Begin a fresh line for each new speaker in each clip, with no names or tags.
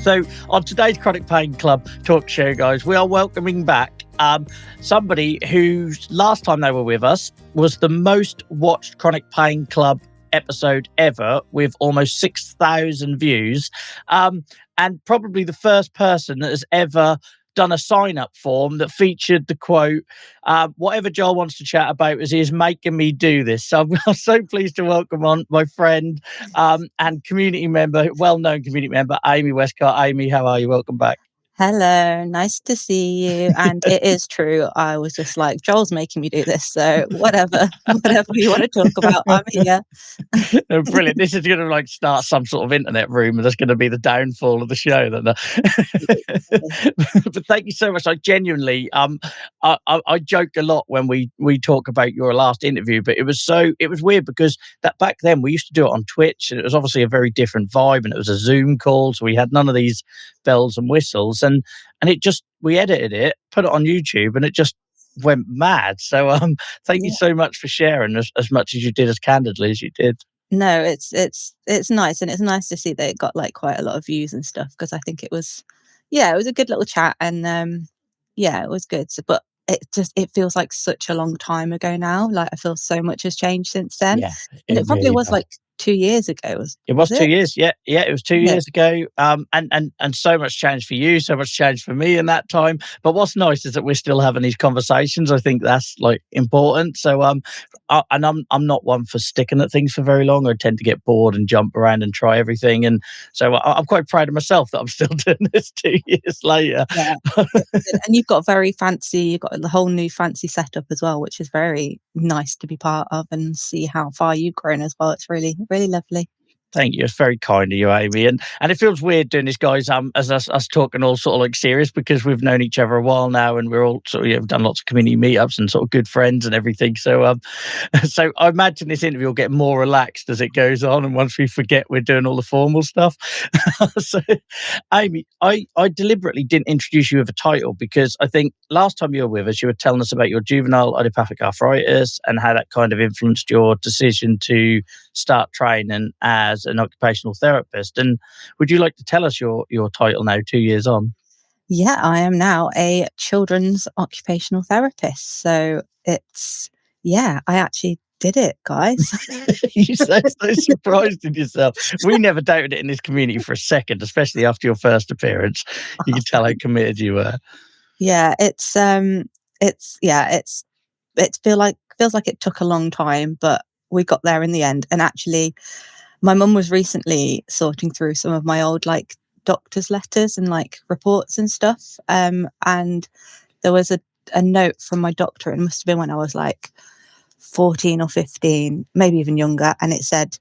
So on today's Chronic Pain Club talk show, guys, we are welcoming back somebody whose last time they were with us was the most watched Chronic Pain Club episode ever, with almost 6,000 views, and probably the first person that has ever done a sign-up form that featured the quote, whatever Joel wants to chat about is he is making me do this. So I'm so pleased to welcome on my friend and community member, well-known community member, Amy Wescott. Amy, how are you? Welcome back.
Hello, nice to see you. And it is true. I was just like, Joel's making me do this. So whatever you want to talk about, I'm here.
Brilliant. This is going to like start some sort of internet room, and that's going to be the downfall of the show. But thank you so much. I genuinely, I joke a lot when we talk about your last interview, but it was weird because that back then we used to do it on Twitch, and it was obviously a very different vibe, and it was a Zoom call, so we had none of these bells and whistles, and it just, we edited it, put it on YouTube, and it just went mad. So thank you so much for sharing as much as you did, as candidly as you did.
No, it's nice, and it's nice to see that it got like quite a lot of views and stuff, because I think it was a good little chat, and it was good. So, but it feels like such a long time ago now. Like I feel so much has changed since then.
Yeah,
and it probably
really
was
does.
like 2 years ago.
It was 2 years. Yeah, it was 2 years ago. And so much changed for you, so much changed for me in that time. But what's nice is that we're still having these conversations. I think that's like important. So and I'm not one for sticking at things for very long. I tend to get bored and jump around and try everything. And so I'm quite proud of myself that I'm still doing this 2 years later.
Yeah. And you've got you've got the whole new fancy setup as well, which is very nice to be part of and see how far you've grown as well. It's really, really lovely.
Thank you. It's very kind of you, Amy. And it feels weird doing this, guys, as us talking all sort of like serious, because we've known each other a while now, and we're all sort of, done lots of community meetups and sort of good friends and everything. So so I imagine this interview will get more relaxed as it goes on, and once we forget we're doing all the formal stuff. So Amy, I deliberately didn't introduce you with a title, because I think last time you were with us, you were telling us about your juvenile idiopathic arthritis and how that kind of influenced your decision to start training as an occupational therapist. And would you like to tell us your title now, 2 years on?
Yeah, I am now a children's occupational therapist. So it's, I actually did it, guys.
You sound so surprised in yourself. We never doubted it in this community for a second, especially after your first appearance. You can tell how committed you were.
Yeah, it feels like it took a long time, but we got there in the end. And actually, my mum was recently sorting through some of my old like doctor's letters and like reports and stuff. And there was a note from my doctor. It must have been when I was like 14 or 15, maybe even younger. And it said,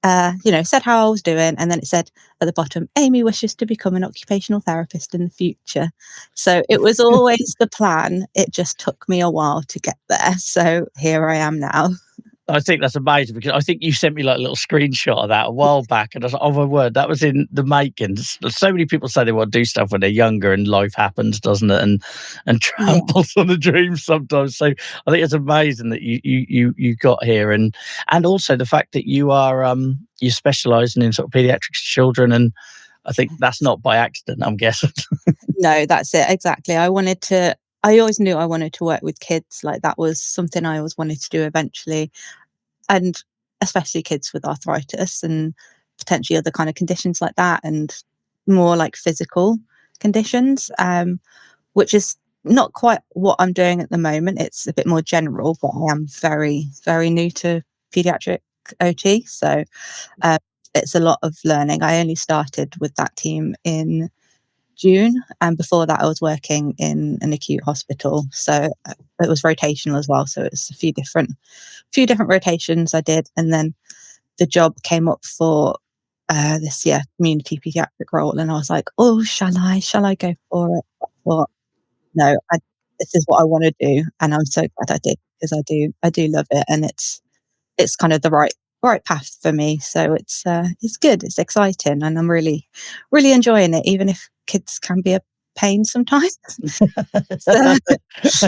said how I was doing. And then it said at the bottom, Amy wishes to become an occupational therapist in the future. So it was always the plan. It just took me a while to get there. So here I am now.
I think that's amazing, because I think you sent me like a little screenshot of that a while back, and I was like, oh my word, that was in the making. So many people say they want to do stuff when they're younger, and life happens, doesn't it? And tramples on the dreams sometimes. So I think it's amazing that you got here, and also the fact that you're specialising in sort of paediatrics children, and I think that's not by accident, I'm guessing.
No, that's it, exactly. I always knew I wanted to work with kids. Like that was something I always wanted to do eventually. And especially kids with arthritis and potentially other kind of conditions like that, and more like physical conditions, which is not quite what I'm doing at the moment. It's a bit more general, but I am very, very new to pediatric OT. So it's a lot of learning. I only started with that team in June, and before that I was working in an acute hospital, so it was rotational as well, so it's a few different rotations I did, and then the job came up for this community pediatric role, and I was like, oh, shall I go for it? I thought, no, this is what I want to do, and I'm so glad I did, because I do love it, and it's kind of the right path for me. So it's good, it's exciting, and I'm really, really enjoying it, even if kids can be a pain sometimes. So it's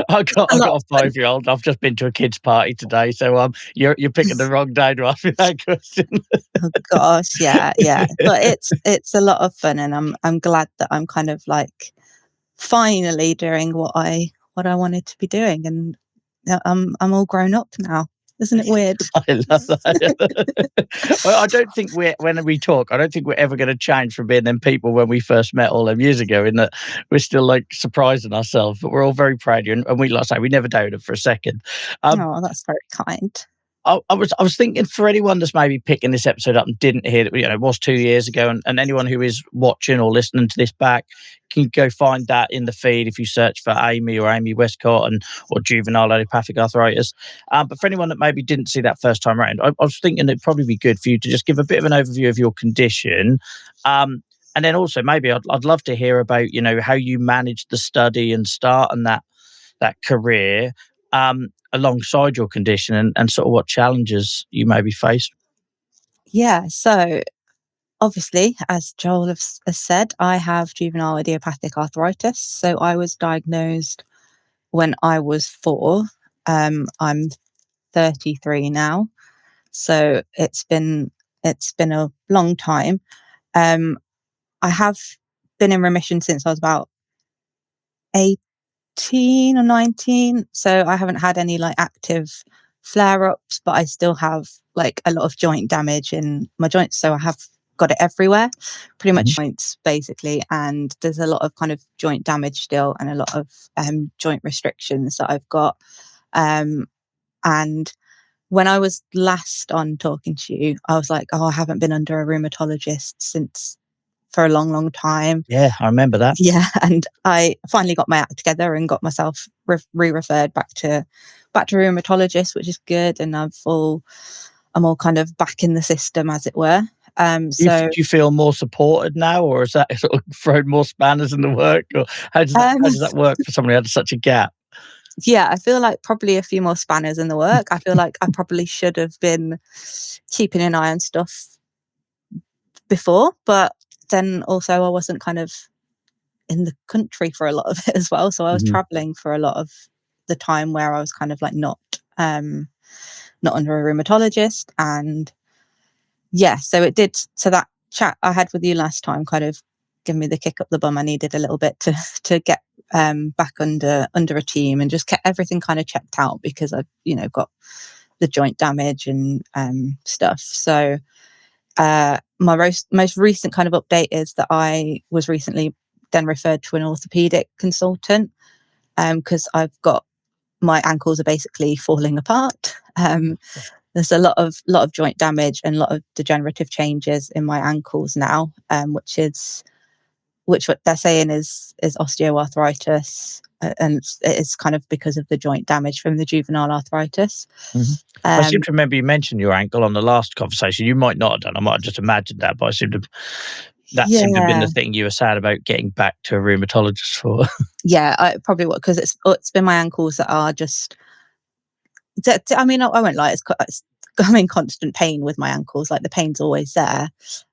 I've
a lot
got
of
a
fun.
5-year-old. I've just been to a kid's party today, so you're picking the wrong day to ask me that question.
Oh gosh, yeah, yeah. But it's a lot of fun, and I'm glad that I'm kind of like finally doing what I wanted to be doing, and I'm all grown up now. Isn't it weird?
I love that. Well, I don't think when we talk, I don't think we're ever going to change from being them people when we first met all them years ago. In that we're still like surprising ourselves, but we're all very proud of you. And we, like I say, we never doubted for a second. Um,
Oh, that's very kind.
I was thinking for anyone that's maybe picking this episode up and didn't hear that, it was 2 years ago, and anyone who is watching or listening to this back can go find that in the feed if you search for Amy or Amy Wescott or juvenile idiopathic arthritis. But for anyone that maybe didn't see that first time around, I was thinking it'd probably be good for you to just give a bit of an overview of your condition. And then also maybe I'd love to hear about, how you managed the study and start and that career alongside your condition, and sort of what challenges you maybe faced.
Yeah. So obviously, as Joel has said, I have juvenile idiopathic arthritis. So I was diagnosed when I was 4. I'm 33 now, so it's been a long time. Um, I have been in remission since I was about 18 or 19, so I haven't had any like active flare-ups, but I still have like a lot of joint damage in my joints, so I have got it everywhere, pretty much
Mhm.
joints basically, and there's a lot of kind of joint damage still and a lot of joint restrictions that I've got. Um, and when I was last on talking to you, I was like, oh, I haven't been under a rheumatologist since for a long, long time.
Yeah, I remember that.
Yeah, and I finally got my act together and got myself re-referred back to rheumatologist, which is good. And I'm all kind of back in the system, as it were.
Do you feel more supported now, or has that sort of thrown more spanners in the work, or
um,
how does that work for someone who had such a gap?
yeah, I feel like probably a few more spanners in the work. I feel like I probably should have been keeping an eye on stuff before, but then also I wasn't kind of in the country for a lot of it as well. So I was
Mhm.
traveling for a lot of the time where I was kind of like not under a rheumatologist. And yeah, so it did. So that chat I had with you last time kind of gave me the kick up the bum I needed a little bit to get back under a team and just get everything kind of checked out, because I've got the joint damage and stuff. So my most recent kind of update is that I was recently then referred to an orthopedic consultant, because I've got my ankles are basically falling apart. There's a lot of joint damage and a lot of degenerative changes in my ankles now, which what they're saying is osteoarthritis, and it's kind of because of the joint damage from the juvenile arthritis.
Mhm. I seem
Um,
to remember you mentioned your ankle on the last conversation. You might not have done. I might have just imagined that, but that seemed to have been
yeah,
the thing you were sad about getting back to a rheumatologist for.
yeah, I probably what because it's been my ankles that are just. I mean, I won't lie. I'm in constant pain with my ankles. Like the pain's always there,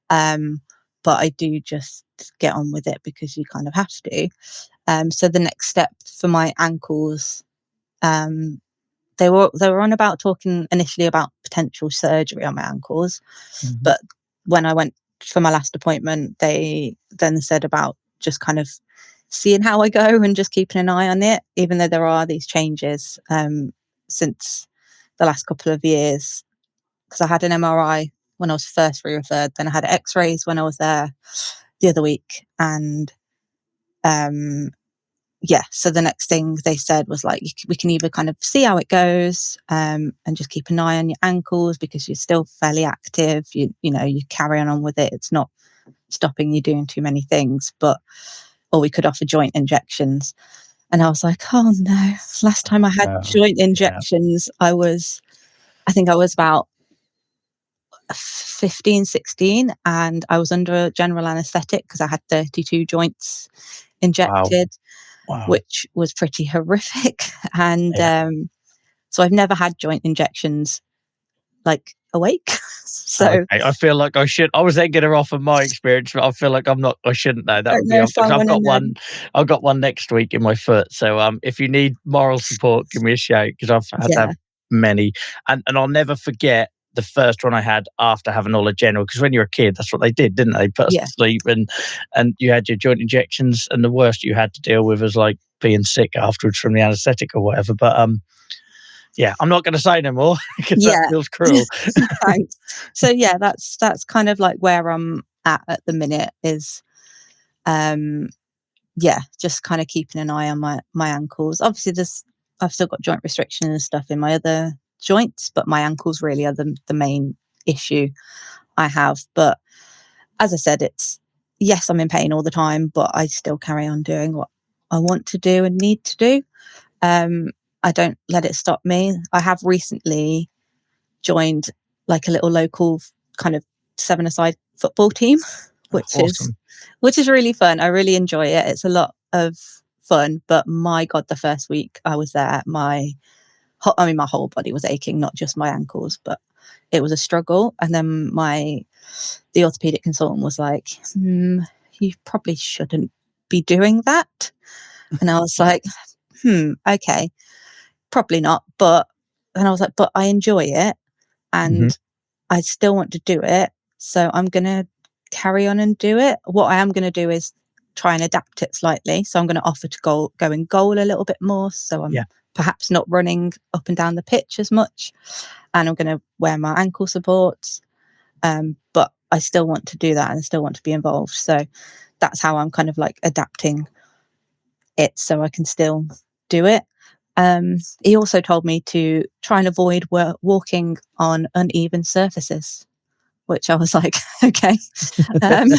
but I do just get on with it because you kind of have to. So the next step for my ankles, um, they were on about talking initially about potential surgery on my ankles,
Mhm.
but when I went for my last appointment, they then said about just kind of seeing how I go and just keeping an eye on it, even though there are these changes since the last couple of years. Because I had an MRI when I was first re-referred, then I had X-rays when I was there the other week, and um, yeah. So the next thing they said was like, we can either kind of see how it goes, and just keep an eye on your ankles because you're still fairly active. You carry on with it. It's not stopping you doing too many things, or we could offer joint injections. And I was like, oh no. Last time I had
Oh,
joint
yeah.
injections, I think I was about 15, 16, and I was under general anesthetic because I had 32 joints
Wow.
injected,
Wow.
which was pretty horrific. And
Yeah.
so I've never had joint injections like awake. So
Okay, I feel like I was then gonna offer my experience, but I feel like I shouldn't know. That
don't
would be
know if
off
I
because
want to know.
I've got one next week in my foot. So, if you need moral support, give me a shout because I've had to have
Yeah,
many, and I'll never forget the first one I had after having all the general. Because when you're a kid, that's what they did, didn't they? Put us to
yeah,
sleep, and you had your joint injections, and the worst you had to deal with was like being sick afterwards from the anaesthetic or whatever. But yeah, I'm not going to say no more because that
yeah.
feels cruel.
Thanks. So yeah, that's kind of like where I'm at the minute is, um, yeah, just kind of keeping an eye on my ankles. Obviously, I've still got joint restriction and stuff in my other joints, but my ankles really are the main issue I have. But as I said, it's yes, I'm in pain all the time, but I still carry on doing what I want to do and need to do. Um, I don't let it stop me. I have recently joined like a little local kind of seven-a-side football team, which is
Awesome.
which is really fun. I really enjoy it. It's a lot of fun, but my God, the first week I was there, my whole body was aching, not just my ankles, but it was a struggle. And then the orthopedic consultant was like, you probably shouldn't be doing that. And I was like, okay, probably not. But and I was like, but I enjoy it
Mhm.
and I still want to do it. So I'm going to carry on and do it. What I am going to do is try and adapt it slightly. So I'm going to offer to go in goal a little bit more. So I'm
Yeah.
perhaps not running up and down the pitch as much. And I'm going to wear my ankle supports. But I still want to do that and I still want to be involved. So that's how I'm kind of like adapting it so I can still do it. He also told me to try and avoid walking on uneven surfaces, which I was like, okay, um,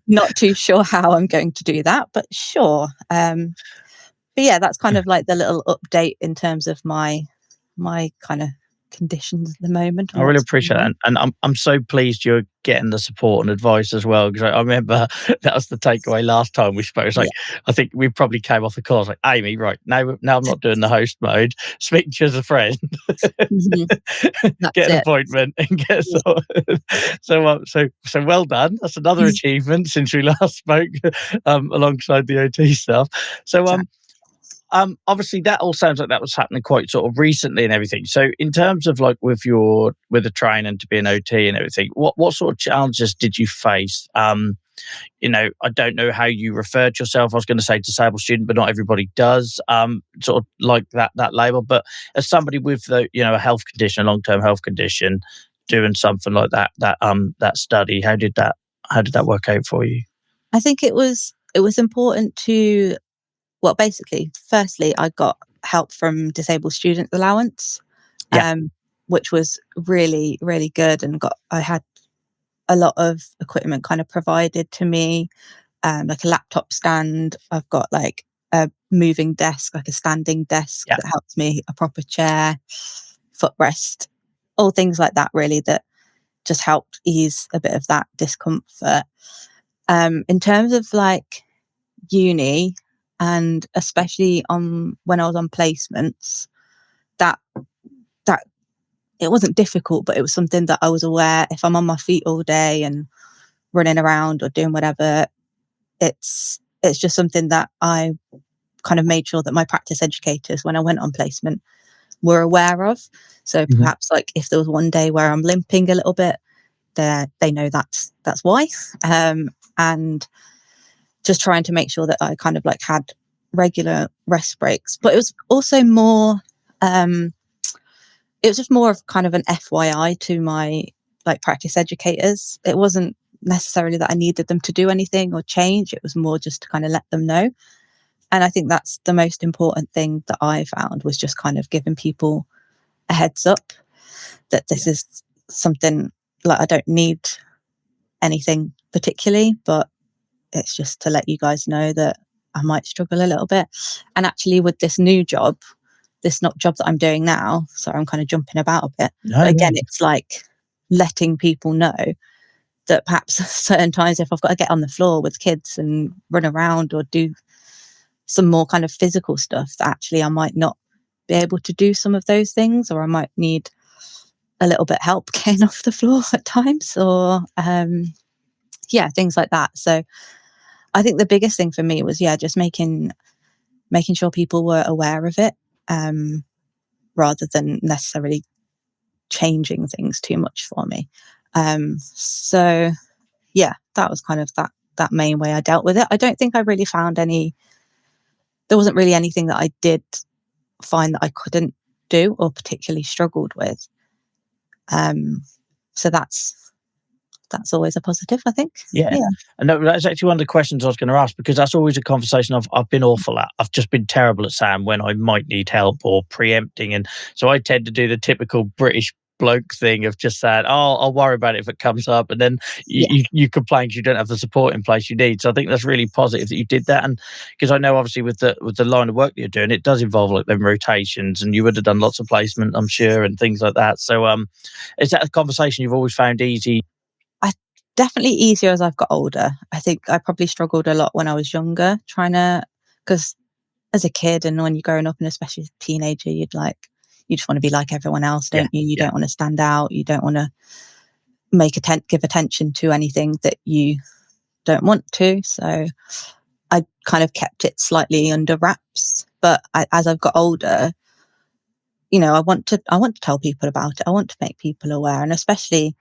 not too sure how I'm going to do that, but sure. But yeah, that's kind of like the little update in terms of my kind of conditions at the moment
I
and
really
what's going
appreciate that,
on.
and I'm so pleased you're getting the support and advice as well. Because I remember that was the takeaway last time we spoke. It's
Yeah,
like I think we probably came off the call. I was like, Amy, right now I'm not doing the host mode. Speak to you as a friend,
mhm, that's
get an
it.
appointment, and get
Yeah,
sorted. So well done. That's another achievement since we last spoke, alongside the OT stuff. So
exactly.
obviously that all sounds like that was happening quite sort of recently and everything. So in terms of like with the training to be an OT and everything, what sort of challenges did you face? I don't know how you referred yourself. I was going to say disabled student, but not everybody does. Sort of like that label. But as somebody with a health condition, a long term health condition, doing something like that study, how did that work out for you?
I think it was important to, well, basically, firstly, I got help from disabled student allowance,
Yeah,
which was really, really good, and I had a lot of equipment kind of provided to me, like a laptop stand. I've got like a moving desk, like a standing desk
yeah.
that helps me, a proper chair, footrest, all things like that, really, that just helped ease a bit of that discomfort. In terms of like uni, and especially on when I was on placements, that that it wasn't difficult, but it was something that I was aware if I'm on my feet all day and running around or doing whatever, it's just something that I kind of made sure that my practice educators, when I went on placement, were aware of. So
Mhm.
perhaps like if there was one day where I'm limping a little bit, they know that's why. And just trying to make sure that I kind of like had regular rest breaks. But it was also more, it was just more of kind of an FYI to my like practice educators. It wasn't necessarily that I needed them to do anything or change. It was more just to kind of let them know. And I think that's the most important thing that I found, was just kind of giving people a heads up that this
Yeah.
is something, like, I don't need anything particularly, but it's just to let you guys know that I might struggle a little bit. And actually, with this new job, this not job that I'm doing now, so I'm kind of jumping about a bit. But
No, no.
again, it's like letting people know that perhaps certain times if I've got to get on the floor with kids and run around or do some more kind of physical stuff, that actually I might not be able to do some of those things, or I might need a little bit help getting off the floor at times, or yeah, things like that. So I think the biggest thing for me was, yeah, just making sure people were aware of it, rather than necessarily changing things too much for me. So yeah, that was kind of that main way I dealt with it. I don't think I really found there wasn't really anything that I did find that I couldn't do or particularly struggled with. So that's always a positive, I think.
Yeah.
Yeah.
And that's actually one of the questions I was going to ask, because that's always a conversation I've been awful at. I've just been terrible at saying when I might need help or preempting. And so I tend to do the typical British bloke thing of just saying, "Oh, I'll worry about it if it comes up," and then
Yeah.
you complain because you don't have the support in place you need. So I think that's really positive that you did that, and because I know obviously with the line of work that you're doing, it does involve like them rotations, and you would have done lots of placement, I'm sure, and things like that. So is that a conversation you've always found easy?
I definitely easier as I've got older. I think I probably struggled a lot when I was younger, because as a kid and when you're growing up, and especially as a teenager, you just want to be like everyone else,
Yeah,
don't you? You
yeah,
don't want to stand out. You don't want to give attention to anything that you don't want to. So I kind of kept it slightly under wraps. But as I've got older, I want to tell people about it. I want to make people aware, and especially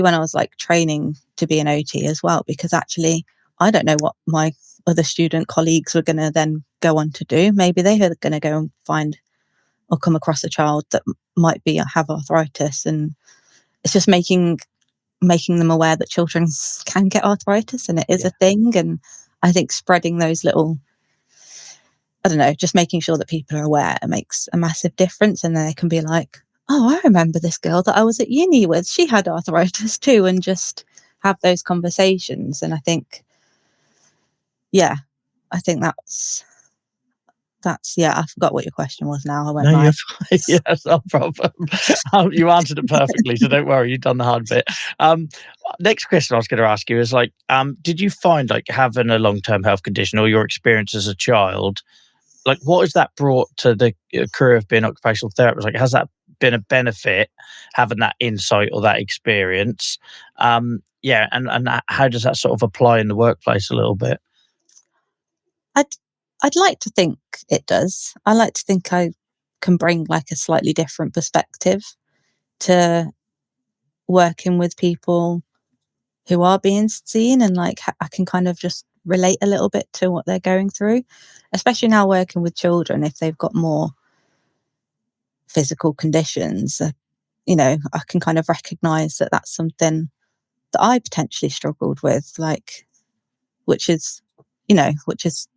when I was like training to be an OT as well, because actually I don't know what my other student colleagues were going to then go on to do. Maybe they are going to go and find or come across a child that might have arthritis, and it's just making them aware that children can get arthritis and it is
yeah.
a thing. And I think spreading those little, I don't know, just making sure that people are aware makes a massive difference. And then they can be like, oh, I remember this girl that I was at uni with. She had arthritis too, and just have those conversations. And I think, yeah, I think yeah, I forgot what your question was now. I won't
No,
lie.
you're fine. Yeah, it's no problem. You answered it perfectly, so don't worry, you've done the hard bit. Um, Next question I was gonna ask you is like, did you find like having a long-term health condition or your experience as a child, like what has that brought to the career of being an occupational therapist? Like, has that been a benefit having that insight or that experience? Yeah, and how does that sort of apply in the workplace a little bit?
I'd I'd like to think it does. I like to think I can bring like a slightly different perspective to working with people who are being seen, and like I can kind of just relate a little bit to what they're going through, especially now working with children if they've got more physical conditions. I can kind of recognize that that's something that I potentially struggled with, like, which is, which is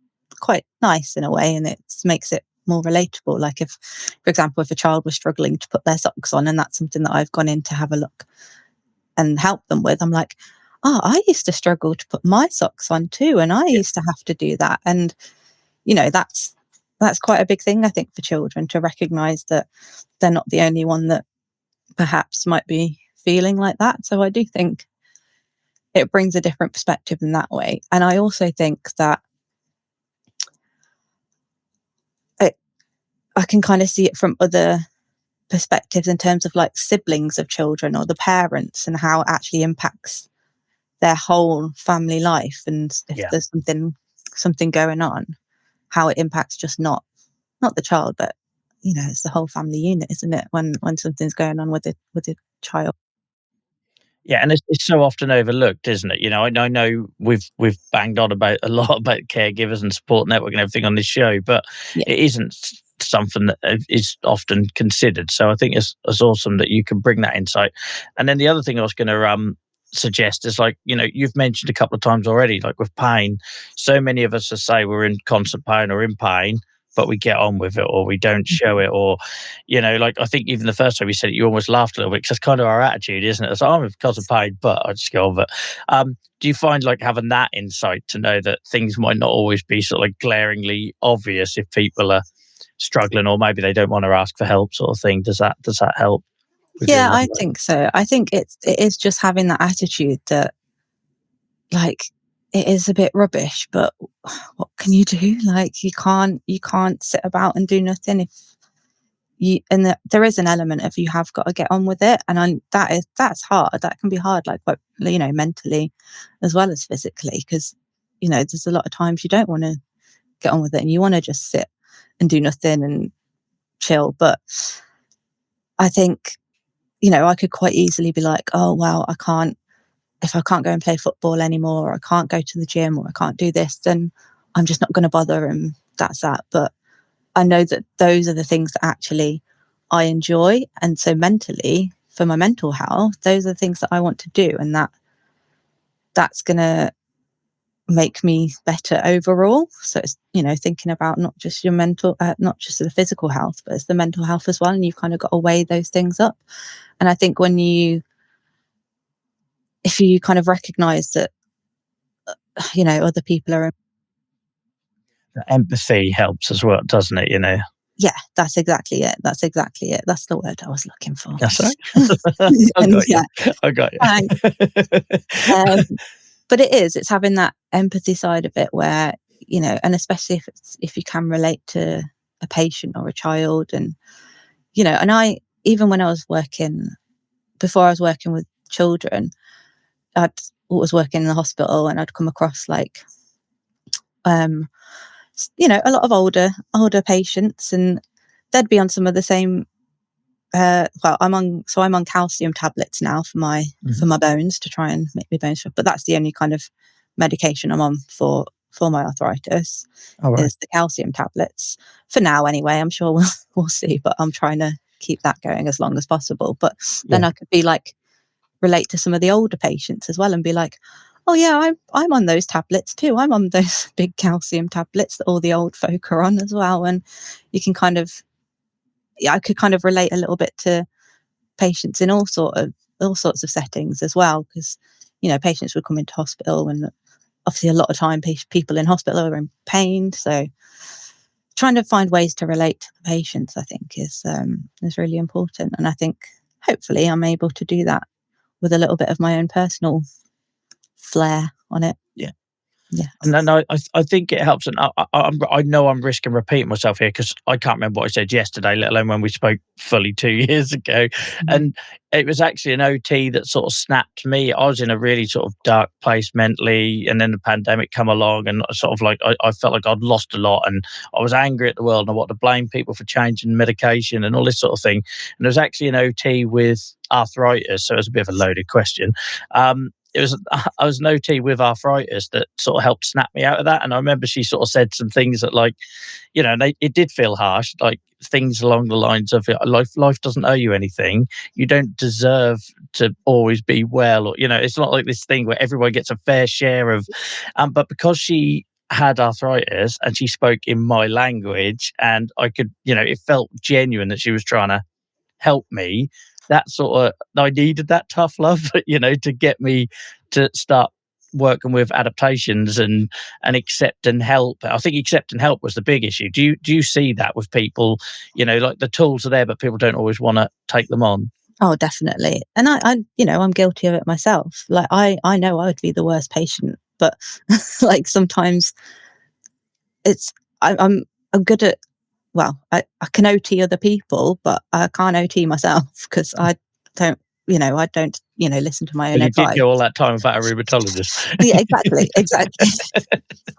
quite nice in a way, and it makes it more relatable. Like if, for example, if a child was struggling to put their socks on, and that's something that I've gone in to have a look and help them with, I'm like, oh, I used to struggle to put my socks on too, and I
Yeah.
used to have to do that. And that's quite a big thing, I think, for children to recognize that they're not the only one that perhaps might be feeling like that. So I do think it brings a different perspective in that way. And I also think that it, I can kind of see it from other perspectives in terms of like siblings of children or the parents, and how it actually impacts their whole family life. And if
Yeah.
there's something going on, how it impacts just not the child, but it's the whole family unit, isn't it? When something's going on with a child.
Yeah, and it's so often overlooked, isn't it? I know we've banged on about a lot about caregivers and support network and everything on this show, but
Yeah.
it isn't something that is often considered. So I think it's awesome that you can bring that insight. And then the other thing I was going to suggest is like you've mentioned a couple of times already, like with pain, so many of us say we're in constant pain or in pain, but we get on with it or we don't show it, or like I think even the first time you said it, you almost laughed a little bit because that's kind of our attitude, isn't it? It's like, I'm in constant pain, but I just go over it. Do you find like having that insight to know that things might not always be sort of like glaringly obvious if people are struggling or maybe they don't want to ask for help, sort of thing? Does that help with your
Yeah, I
network?
think so. I think it is just having that attitude that, like, it is a bit rubbish, but what can you do? Like, you can't sit about and do nothing. there is an element of you have got to get on with it, and that's hard. That can be hard, like, but mentally as well as physically, because there's a lot of times you don't want to get on with it and you want to just sit and do nothing and chill. But I think I could quite easily be like, oh wow, if I can't go and play football anymore, or I can't go to the gym, or I can't do this, then I'm just not going to bother, and that's that. But I know that those are the things that actually I enjoy. And so mentally, for my mental health, those are the things that I want to do. And that's going to make me better overall. So it's, thinking about not just your mental, not just the physical health, but it's the mental health as well. And you've kind of got to weigh those things up. And I think if you kind of recognize that, other people are.
Empathy helps as well, doesn't it?
Yeah, that's exactly it. That's the word I was looking for.
That's right. I got you. I got you.
But it's having that empathy side of it where, and especially if you can relate to a patient or a child, and, and even when I was before I was working with children, I was working in the hospital, and I'd come across like, a lot of older patients, and they'd be on some of the same. I'm on calcium tablets now for my bones to try and make my bones strong. But that's the only kind of medication I'm on for my arthritis.
Right.
Is the calcium tablets for now. Anyway, I'm sure we'll see, but I'm trying to keep that going as long as possible. But then I could be like, relate to some of the older patients as well, and be like, oh yeah, I'm on those tablets too. I'm on those big calcium tablets that all the old folk are on as well. And you can kind of, I could kind of relate a little bit to patients in all sorts of settings as well, because patients would come into hospital, and obviously a lot of time people in hospital are in pain. So trying to find ways to relate to the patients, I think, is really important. And I think hopefully I'm able to do that with a little bit of my own personal flair on it. Yeah.
And then I think it helps, and I know I'm risking repeating myself here, because I can't remember what I said yesterday, let alone when we spoke fully 2 years ago. And it was actually an OT that sort of snapped me. I was in a really sort of dark place mentally, and then the pandemic come along, and sort of like I felt like I'd lost a lot, and I was angry at the world, and I wanted to blame people for changing medication and all this sort of thing. And there was actually an OT with arthritis, so it was a bit of a loaded question. I was an OT with arthritis that sort of helped snap me out of that. And I remember she sort of said some things that, like, it did feel harsh, like things along the lines of, life doesn't owe you anything. You don't deserve to always be well, or, it's not like this thing where everyone gets a fair share of, but because she had arthritis and she spoke in my language, and I could, it felt genuine that she was trying to help me. That sort of, I needed that tough love, to get me to start working with adaptations and accept and help. I think accept and help was the big issue. Do you see that with people? Like the tools are there, but people don't always want to take them on.
Oh, definitely. And I'm guilty of it myself. Like I know I would be the worst patient, but like sometimes I'm good at. Well, I can OT other people, but I can't OT myself, because I don't listen to my own advice.
You did go all that time without a rheumatologist.
Yeah, exactly.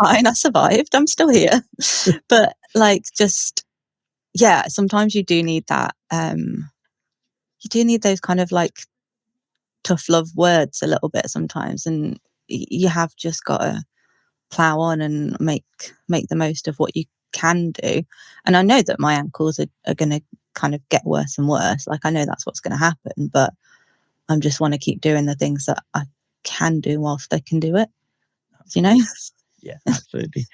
Fine, I survived. I'm still here. But sometimes you do need that. You do need those kind of like tough love words a little bit sometimes, and you have just got to plow on and make the most of what you can do. And I know that my ankles are going to kind of get worse and worse. Like, I know that's what's going to happen, but I just want to keep doing the things that I can do whilst I can do it.
Yeah, absolutely.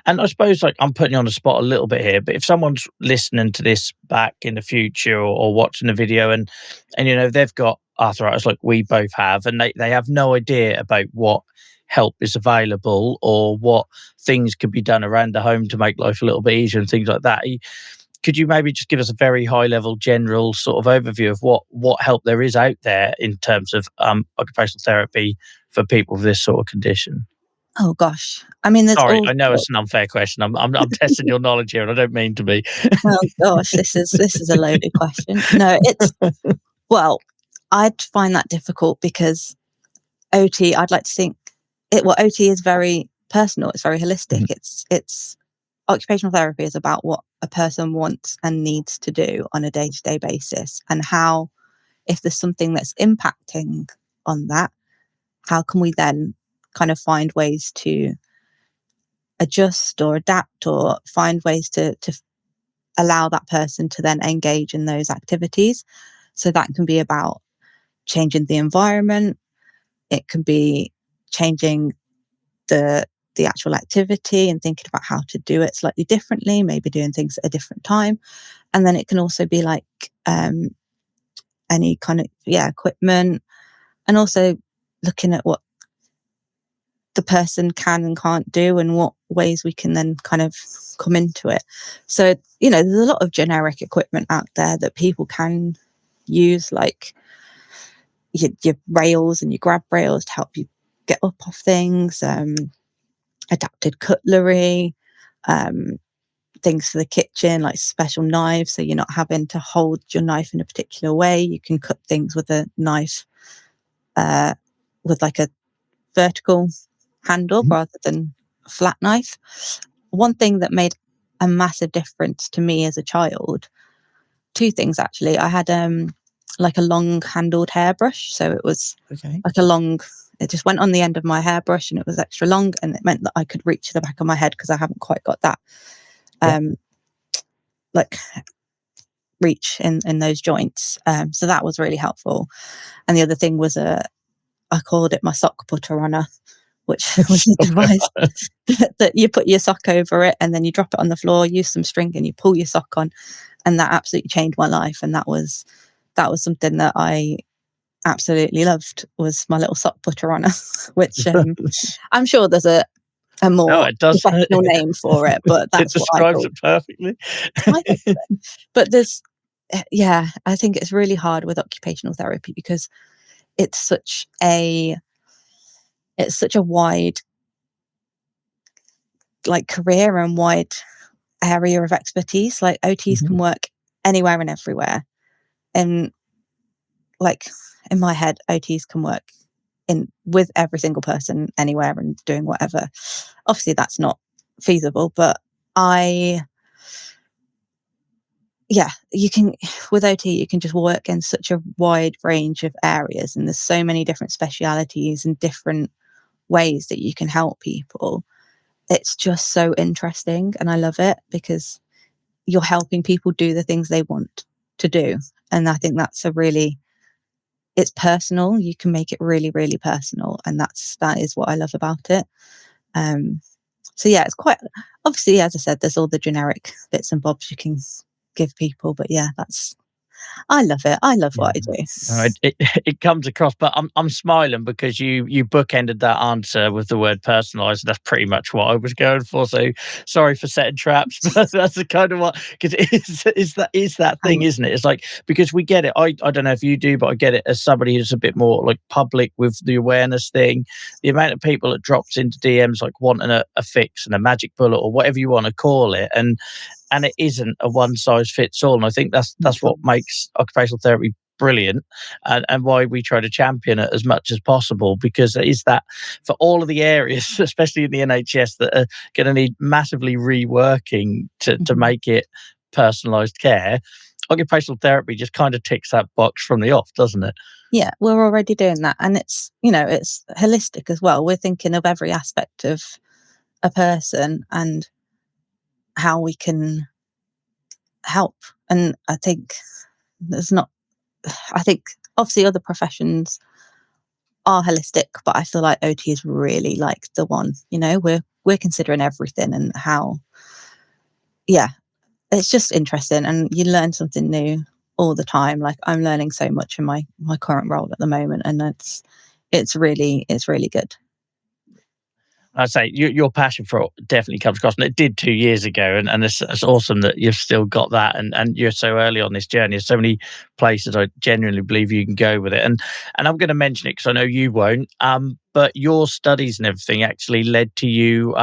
And I suppose, like, I'm putting you on the spot a little bit here, but if someone's listening to this back in the future, or watching the video, and they've got arthritis like we both have, and they have no idea about what help is available, or what things could be done around the home to make life a little bit easier and things like that, could you maybe just give us a very high level general sort of overview of what help there is out there in terms of occupational therapy for people with this sort of condition?
Oh gosh. I mean, there's
Sorry,
all
I know
sorts.
it's an unfair question. I'm testing your knowledge here, and I don't mean to be.
Oh gosh, this is a loaded question. No, it's well, I'd find that difficult because OT, I'd like to think OT is very personal, it's very holistic.
Mhm.
It's occupational therapy is about what a person wants and needs to do on a day-to-day basis, and how, if there's something that's impacting on that, how can we then kind of find ways to adjust or adapt, or find ways to allow that person to then engage in those activities. So that can be about changing the environment. It can be changing the actual activity and thinking about how to do it slightly differently, maybe doing things at a different time. And then it can also be like any kind of equipment, and also looking at what the person can and can't do, and what ways we can then kind of come into it. So, there's a lot of generic equipment out there that people can use, like your rails and your grab rails to help you get up off things, adapted cutlery, um, things for the kitchen, like special knives. So you're not having to hold your knife in a particular way. You can cut things with a knife uh, with like a vertical handle
Mhm.
rather than a flat knife. One thing that made a massive difference to me as a child, two things actually. I had like a long handled hairbrush. So it was
Okay.
like it just went on the end of my hairbrush, and it was extra long, and it meant that I could reach the back of my head, because I haven't quite got that
Yeah.
um, like reach in those joints. So that was really helpful. And the other thing was I called it my sock putter runner, which was a device that you put your sock over it, and then you drop it on the floor, use some string, and you pull your sock on. And that absolutely changed my life. And that was something that I absolutely loved, was my little sock putter runner, which I'm sure there's a
No,
more
it does.
professional name for it, but
It
that's what I
describes
call
it perfectly.
it. I hope so. But I think it's really hard with occupational therapy, because it's such a wide, like, career and wide area of expertise. Like, OTs
Mhm.
can work anywhere and everywhere. And like, in my head, OTs can work in with every single person anywhere and doing whatever. Obviously that's not feasible, but I yeah, you can with OT, you can just work in such a wide range of areas, and there's so many different specialities and different ways that you can help people. It's just so interesting, and I love it, because you're helping people do the things they want to do. And I think it's personal. You can make it really, really personal, and that is what I love about it. Um, so yeah, it's quite obviously, as I said, there's all the generic bits and bobs you can give people, but yeah, I love it. I love
Yeah.
what I do.
No, it comes across, but I'm smiling because you bookended that answer with the word personalised. That's pretty much what I was going for. So sorry for setting traps, but that's the kind of what, because it's that thing,
Um,
isn't it? It's like, because we get it. I don't know if you do, but I get it as somebody who's a bit more like public with the awareness thing. The amount of people that drops into DMs like wanting a fix and a magic bullet or whatever you want to call it, and it isn't a one size fits all. And I think that's what makes occupational therapy brilliant, and why we try to champion it as much as possible, because it is that for all of the areas, especially in the NHS, that are going to need massively reworking to
mhm.
make it personalised care. Occupational therapy just kind of ticks that box from the off, doesn't it?
Yeah, we're already doing that, and it's holistic as well. We're thinking of every aspect of a person and how we can help. And there's not, I think obviously other professions are holistic, but I feel like OT is really like the one. We're considering everything, and how, yeah, it's just interesting, and you learn something new all the time. Like, I'm learning so much in my current role at the moment, and it's really good.
I'd say your passion for it definitely comes across, and it did 2 years ago, and it's awesome that you've still got that, and you're so early on this journey. There's so many places I genuinely believe you can go with it, and I'm going to mention it because I know you won't. but your studies and everything actually led to you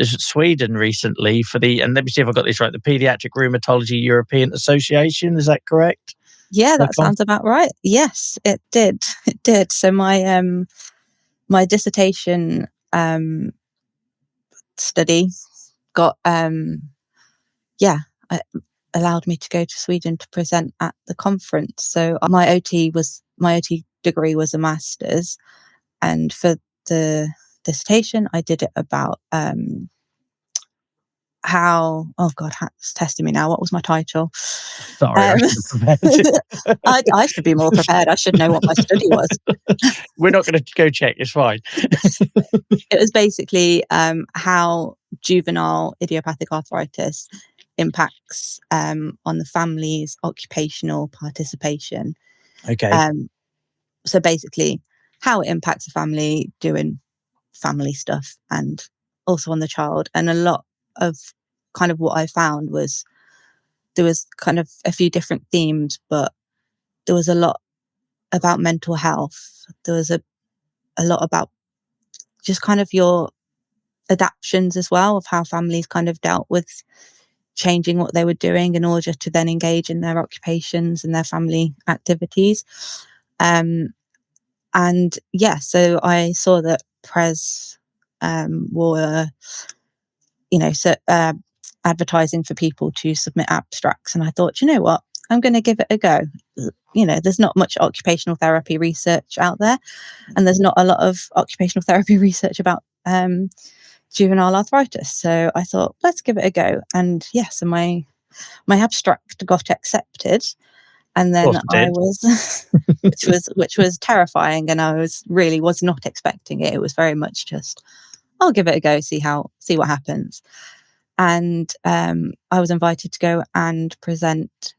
Sweden recently for and let me see if I got this right, the Pediatric Rheumatology European Association. Is that correct?
Yeah, that sounds about right. Yes, it did. It did. So my dissertation study got yeah, uh, allowed me to go to Sweden to present at the conference. So my OT degree was a master's, and for the dissertation I did it about how, oh god, it's testing me now. What was my title?
Sorry, I should have prepared.
I should be more prepared. I should know what my study was.
We're not going to go check. It's fine.
It was basically how juvenile idiopathic arthritis impacts on the family's occupational participation.
Okay.
So basically, how it impacts a family doing family stuff, and also on the child. And a lot of kind of what I found was there was kind of a few different themes, but there was a lot about mental health. There was a lot about just kind of your adaptions as well, of how families kind of dealt with changing what they were doing in order to then engage in their occupations and their family activities. And yeah, so I saw that Pres were, advertising for people to submit abstracts, and I thought, you know what, I'm going to give it a go. There's not much occupational therapy research out there, and there's not a lot of occupational therapy research about juvenile arthritis. So I thought, let's give it a go. And yes, so my abstract got accepted, and then I was, which was terrifying, and I was not expecting it. It was very much just, I'll give it a go, see what happens. And I was invited to go and present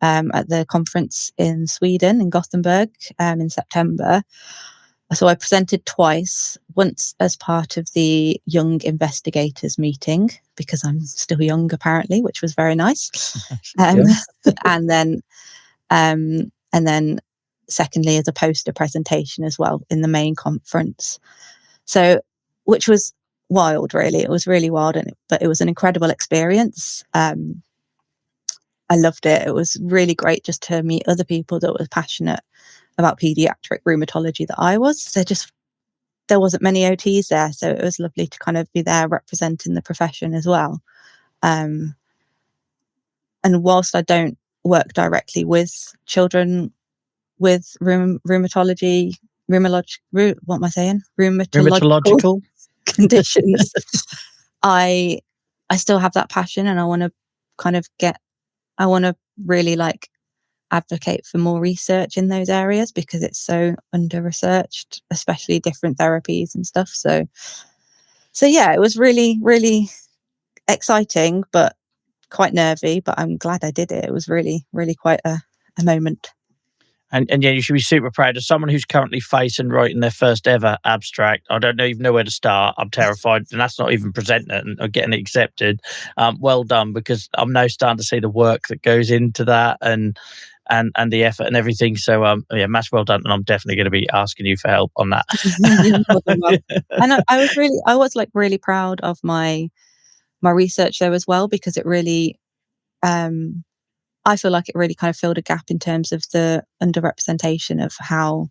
at the conference in Sweden, in Gothenburg, in September. So I presented twice, once as part of the Young Investigators meeting, because I'm still young apparently, which was very nice. And then secondly as a poster presentation as well in the main conference. So, which was wild, really. It was really wild, but it was an incredible experience. I loved it. It was really great just to meet other people that were passionate about pediatric rheumatology that I was. There wasn't many OTs there, so it was lovely to kind of be there representing the profession as well. And whilst I don't work directly with children with rheumatological conditions, I still have that passion, and I want to really advocate for more research in those areas, because it's so under-researched, especially different therapies and stuff. So yeah, it was really, really exciting, but quite nervy, but I'm glad I did it. It was really, really quite a moment.
And yeah, you should be super proud of someone who's currently facing writing their first ever abstract. I don't even know where to start. I'm terrified, and that's not even presenting it and getting it accepted. Well done, because I'm now starting to see the work that goes into that and the effort and everything. So yeah, massive well done, and I'm definitely going to be asking you for help on that.
And I was really proud of my research there as well, because it really I feel like it really kind of filled a gap in terms of the underrepresentation of how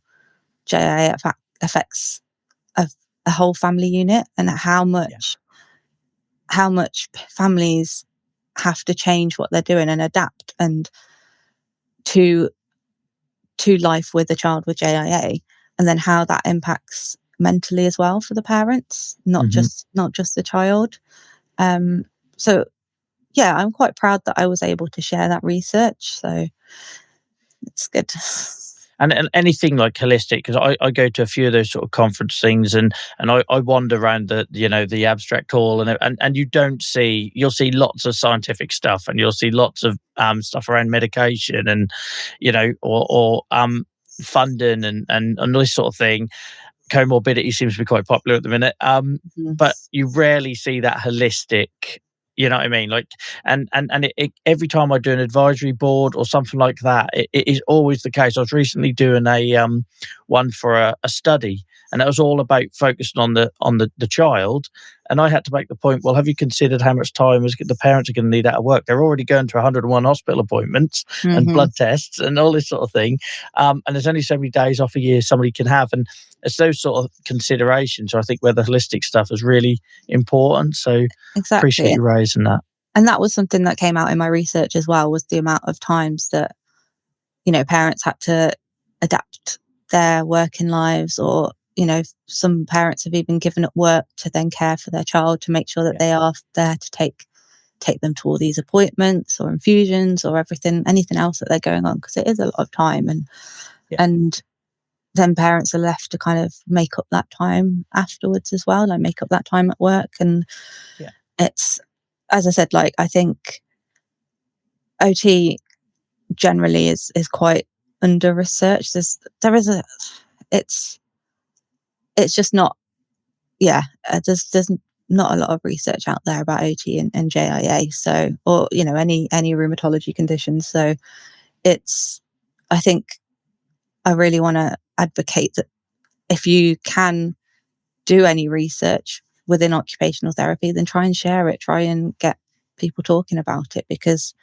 JIA affects a whole family unit, and how much families have to change what they're doing and adapt and to life with a child with JIA, and then how that impacts mentally as well for the parents, not just the child. So yeah, I'm quite proud that I was able to share that research. So it's good.
And anything like holistic, because I go to a few of those sort of conference things, and I wander around the abstract hall, and you'll see lots of scientific stuff, and you'll see lots of stuff around medication, and or funding and this sort of thing. Comorbidity seems to be quite popular at the minute, but you rarely see that holistic. You know what I mean? And every time I do an advisory board or something like that, it is always the case. I was recently doing a one for a study, and it was all about focusing on the child. And I had to make the point, well, have you considered how much time the parents are going to need out of work? They're already going to 101 hospital appointments and
Hmm.
blood tests and all this sort of thing. And there's only so many days off a year somebody can have. And it's those sort of considerations, I think, where the holistic stuff is really important. So appreciate
Exactly.
you raising that.
And that was something that came out in my research as well, was the amount of times that, parents had to adapt their working lives, or, some parents have even given up work to then care for their child, to make sure that
Yeah.
they are there to take them to all these appointments or infusions or anything else that they're going on, because it is a lot of time.
Yeah.
And then parents are left to kind of make up that time afterwards as well, like make up that time at work. And
Yeah.
it's, as I said, like, I think OT generally is quite under researched. It's just not, there's not a lot of research out there about OT and JIA, so, or any rheumatology conditions. So I think I really want to advocate that if you can do any research within occupational therapy, then try and share it, try and get people talking about it, because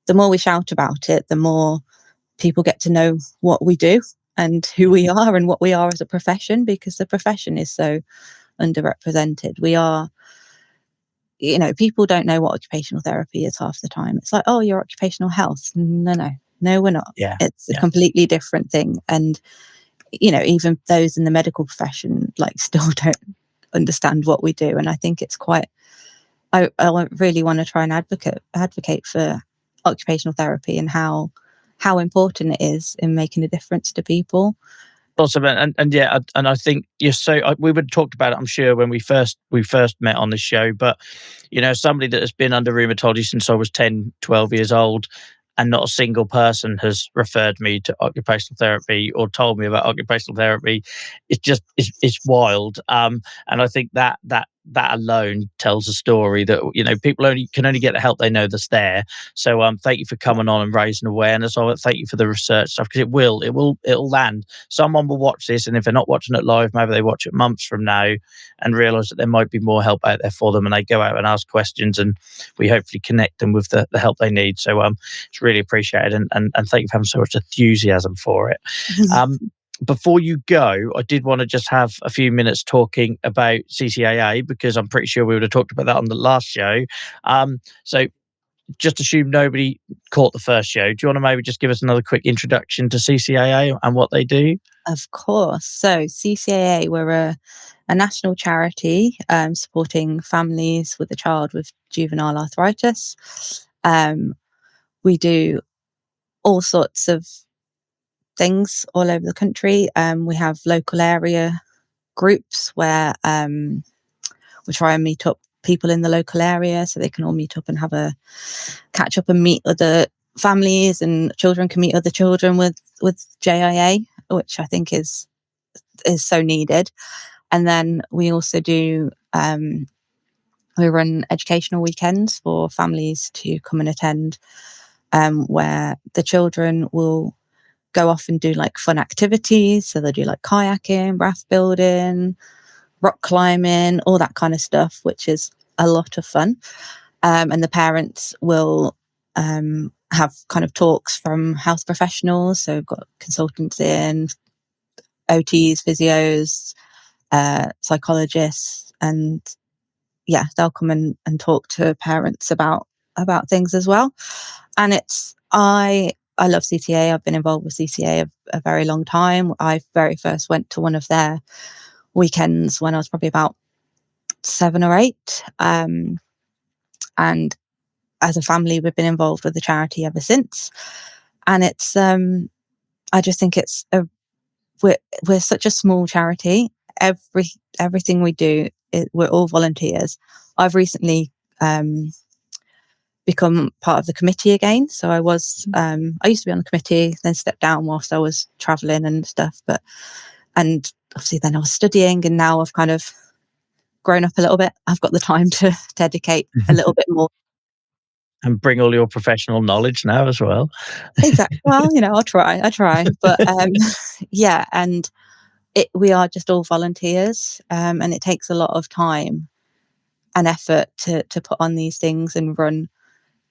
the more we shout about it, the more people get to know what we do and who we are and what we are as a profession, because the profession is so underrepresented. We are, people don't know what occupational therapy is half the time. It's like, oh, you're occupational health. No, we're not.
Yeah.
It's a
Yeah.
completely different thing. And, even those in the medical profession, like, still don't understand what we do. And I think it's quite, I really want to try and advocate for occupational therapy and how important it is in making a difference to people.
Awesome, and yeah, and I think we would have talked about it, I'm sure, when we first met on this show. But somebody that has been under rheumatology since I was 10, 12 years old, and not a single person has referred me to occupational therapy or told me about occupational therapy. It's wild. And I think that alone tells a story that people can only get the help they know that's there. So thank you for coming on and raising awareness of it. Thank you for the research stuff, because it'll land. Someone will watch this, and if they're not watching it live, maybe they watch it months from now and realize that there might be more help out there for them, and they go out and ask questions, and we hopefully connect them with the help they need. So it's really appreciated, and thank you for having so much enthusiasm for it. Before you go, I did want to just have a few minutes talking about CCAA, because I'm pretty sure we would have talked about that on the last show. So just assume nobody caught the first show. Do you want to maybe just give us another quick introduction to CCAA and what they do?
Of course. So CCAA, we're a national charity supporting families with a child with juvenile arthritis. We do all sorts of things all over the country. We have local area groups where we try and meet up people in the local area, so they can all meet up and have a catch up and meet other families, and children can meet other children with JIA, which I think is so needed. And then we also do we run educational weekends for families to come and attend, where the children will go off and do like fun activities. So they'll do like kayaking, raft building, rock climbing, all that kind of stuff, which is a lot of fun. And the parents will have kind of talks from health professionals. So we've got consultants in, OTs, physios, psychologists, and they'll come and talk to parents about things as well. And I love CCA. I've been involved with CCA a very long time. I very first went to one of their weekends when I was probably about 7 or 8. And as a family, we've been involved with the charity ever since. And it's, I just think we're such a small charity. Everything we do, we're all volunteers. I've recently become part of the committee again. So I used to be on the committee, then stepped down whilst I was traveling and stuff. And obviously then I was studying, and now I've kind of grown up a little bit. I've got the time to dedicate a little bit more.
And bring all your professional knowledge now as well.
Exactly. Well, I try, but and we are just all volunteers, and it takes a lot of time and effort to put on these things and run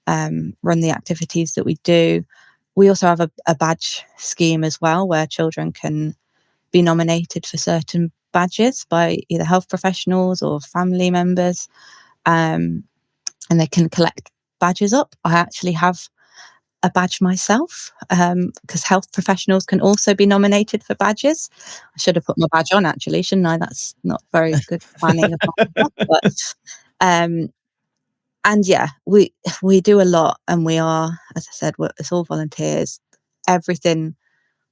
the activities that we do. We also have a badge scheme as well, where children can be nominated for certain badges by either health professionals or family members, and they can collect badges up. I actually have a badge myself, because health professionals can also be nominated for badges. I should have put my badge on, actually, shouldn't I? That's not very good planning of my part, but um, and yeah, we do a lot, and we are, as I said, it's all volunteers. Everything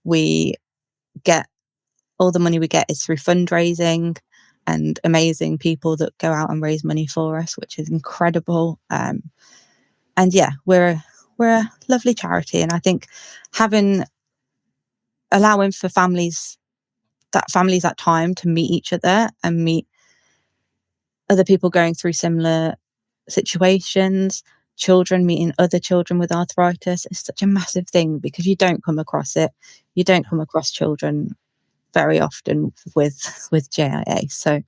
we get, all the money we get, is through fundraising and amazing people that go out and raise money for us, which is incredible. And yeah, we're a lovely charity, and I think allowing for families that time to meet each other and meet other people going through similar situations, children meeting other children with arthritis, is such a massive thing, because you don't come across it. You don't come across children very often with JIA. So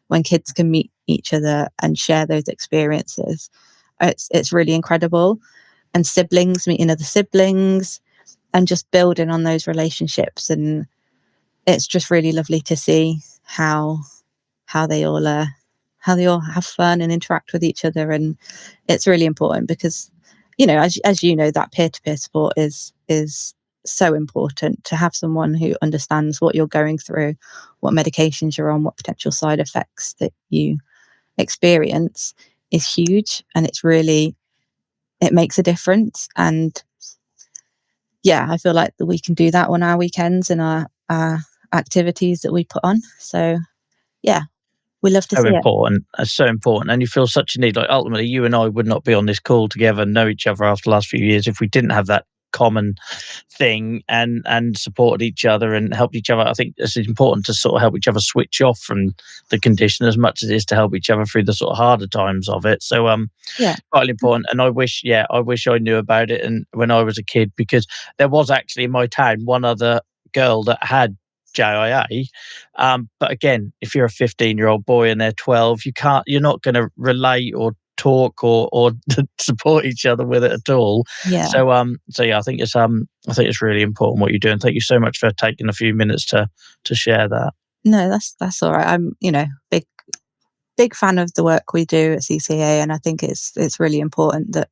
when kids can meet each other and share those experiences, it's really incredible. And siblings meeting other siblings and just building on those relationships, and it's just really lovely to see how they all have fun and interact with each other. And it's really important, because as you know, that peer-to-peer support is so important. To have someone who understands what you're going through, what medications you're on, what potential side effects that you experience, is huge, and it makes a difference. And yeah, I feel like that we can do that on our weekends and our activities that we put on. So yeah, we love to
So
see it.
important. It's so important. And you feel such a need. Like, ultimately, you and I would not be on this call together and know each other after the last few years if we didn't have that common thing and supported each other and helped each other. I think it's important to sort of help each other switch off from the condition as much as it is to help each other through the sort of harder times of it. So
Yeah.
quite important. And I wish I knew about it and when I was a kid, because there was actually in my town one other girl that had JIA. But again, if you're a 15-year-old boy and they're 12, you're not going to relate or talk or support each other with it at all.
Yeah.
So yeah, I think it's really important what you're doing. Thank you so much for taking a few minutes to share that.
No, that's all right. I'm, big fan of the work we do at CCAA, and I think it's really important that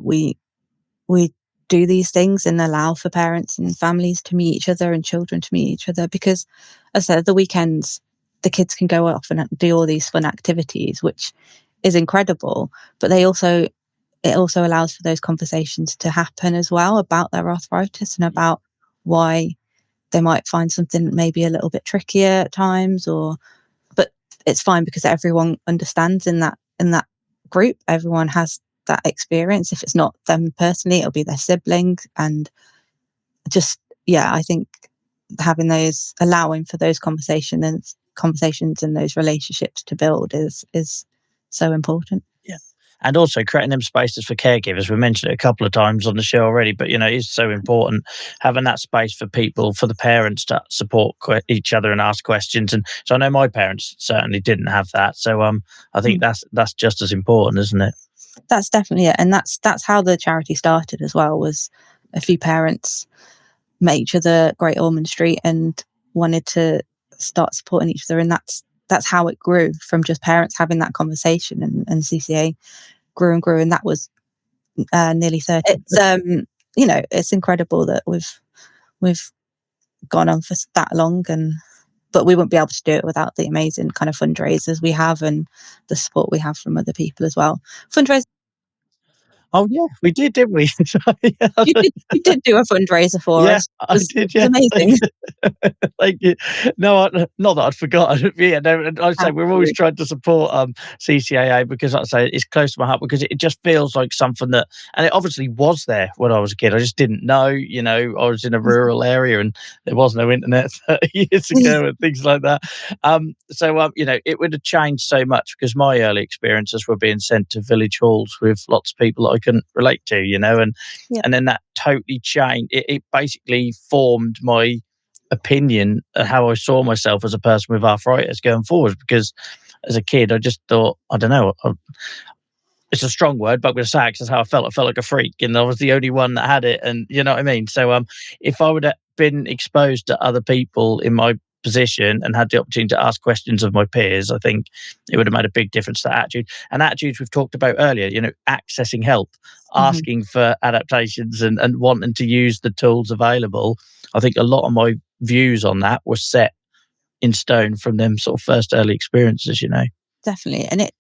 we do these things and allow for parents and families to meet each other and children to meet each other, because, as I said, the weekends the kids can go off and do all these fun activities, which is incredible. But it also allows for those conversations to happen as well, about their arthritis and about why they might find something maybe a little bit trickier at times, but it's fine, because everyone understands in that group. Everyone has that experience. If it's not them personally, it'll be their sibling. And just, yeah, I think allowing for those conversations and those relationships to build is so important.
Yeah. And also creating them spaces for caregivers. We mentioned it a couple of times on the show already, but it is so important having that space for people, for the parents to support each other and ask questions. And so I know my parents certainly didn't have that. So I think that's just as important, isn't it?
That's definitely it. And that's how the charity started as well, was a few parents met each other Great Ormond Street and wanted to start supporting each other. And that's how it grew, from just parents having that conversation, and CCA grew and grew. And that was nearly 30. It's it's incredible that we've gone on for that long, but we wouldn't be able to do it without the amazing kind of fundraisers we have and the support we have from other people as well. Fundraisers.
Oh yeah, we did, didn't we?
You did do a fundraiser for
Yeah,
us.
I
It
did.
was
Yeah, thank
amazing.
you. Thank you. No, not that I'd forgotten. Yeah, no, and I say we're always trying to support CCAA because, like I say, it's close to my heart, because it just feels like something that, and it obviously was there when I was a kid. I just didn't know. I was in a rural area and there was no internet 30 years ago and things like that. It would have changed so much, because my early experiences were being sent to village halls with lots of people that I couldn't relate to,
Yeah.
and then that totally changed. It basically formed my opinion of how I saw myself as a person with arthritis going forward. Because as a kid, I just thought, I don't know, it's a strong word, but I'm going to say it 'cause that's how I felt. I felt like a freak, and I was the only one that had it, and you know what I mean? So, if I would have been exposed to other people in my position and had the opportunity to ask questions of my peers, I think it would have made a big difference to attitude. And attitudes we've talked about earlier, accessing help,
Mhm.
asking for adaptations, and wanting to use the tools available. I think a lot of my views on that were set in stone from them sort of first early experiences.
Definitely, and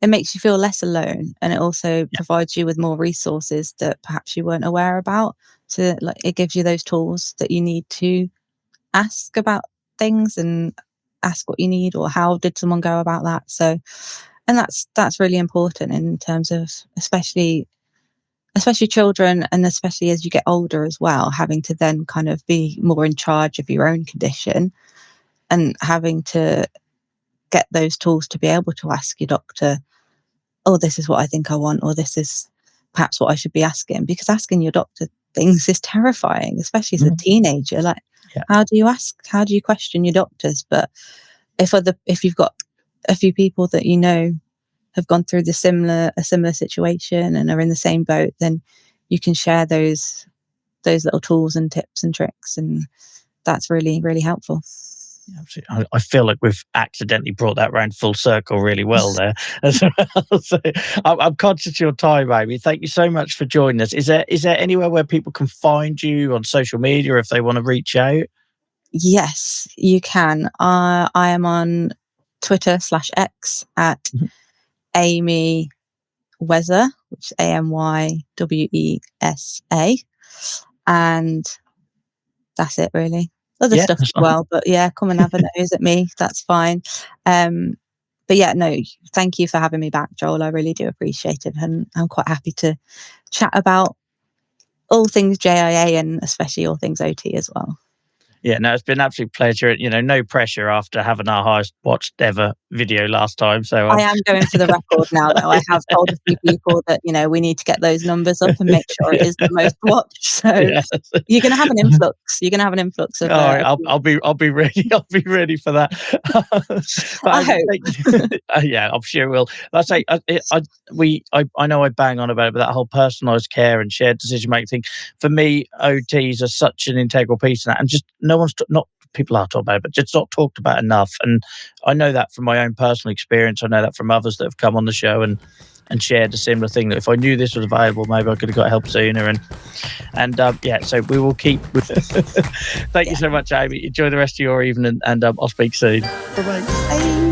it makes you feel less alone, and it also
Yeah.
provides you with more resources that perhaps you weren't aware about. So, like, it gives you those tools that you need to ask about things and ask what you need or how did someone go about that. So, and that's really important in terms of especially children, and especially as you get older as well, having to then kind of be more in charge of your own condition and having to get those tools to be able to ask your doctor, oh, this is what I think I want, or this is perhaps what I should be asking. Because asking your doctor things is terrifying, especially as a
Mhm.
teenager. Like,
Yeah.
how do you ask? How do you question your doctors? But if you've got a few people that have gone through a similar situation and are in the same boat, then you can share those little tools and tips and tricks, and that's really, really helpful.
Absolutely. I feel like we've accidentally brought that round full circle really well there as well. So I'm conscious of your time, Amy. Thank you so much for joining us. Is there anywhere where people can find you on social media if they want to reach out?
Yes, you can. I am on Twitter/X at
Mhm.
Amy Weza, which is AMYWESA, and that's it really. Other
Yeah,
stuff
that's
as
fine.
well, but yeah, come and have a nose at me. That's fine. Um, but yeah, no, thank you for having me back, Joel. I really do appreciate it, and I'm quite happy to chat about all things JIA and especially all things OT as well.
Yeah, no, it's been an absolute pleasure. No pressure after having our highest watched ever video last time. So
I am going for the record now, though. I have told a few people that, we need to get those numbers up and make sure it is the most watched. So
yeah.
you're going to have an influx. You're going to have an influx of.
All right, I'll be ready. I'll be ready for that. But
I
Amy, thank
hope.
you. Yeah, I'm sure we'll. I say, I know I bang on about it, but that whole personalised care and shared decision making thing, for me, OTs are such an integral piece of that, and just no one's not people are talking about it, but just not talked about enough. And I know that from my own personal experience. I know that from others that have come on the show and shared a similar thing. That if I knew this was available, maybe I could have got help sooner. And yeah, so we will keep. Thank you
Yeah.
so much, Amy. Enjoy the rest of your evening, and I'll speak soon. Bye bye.
Bye.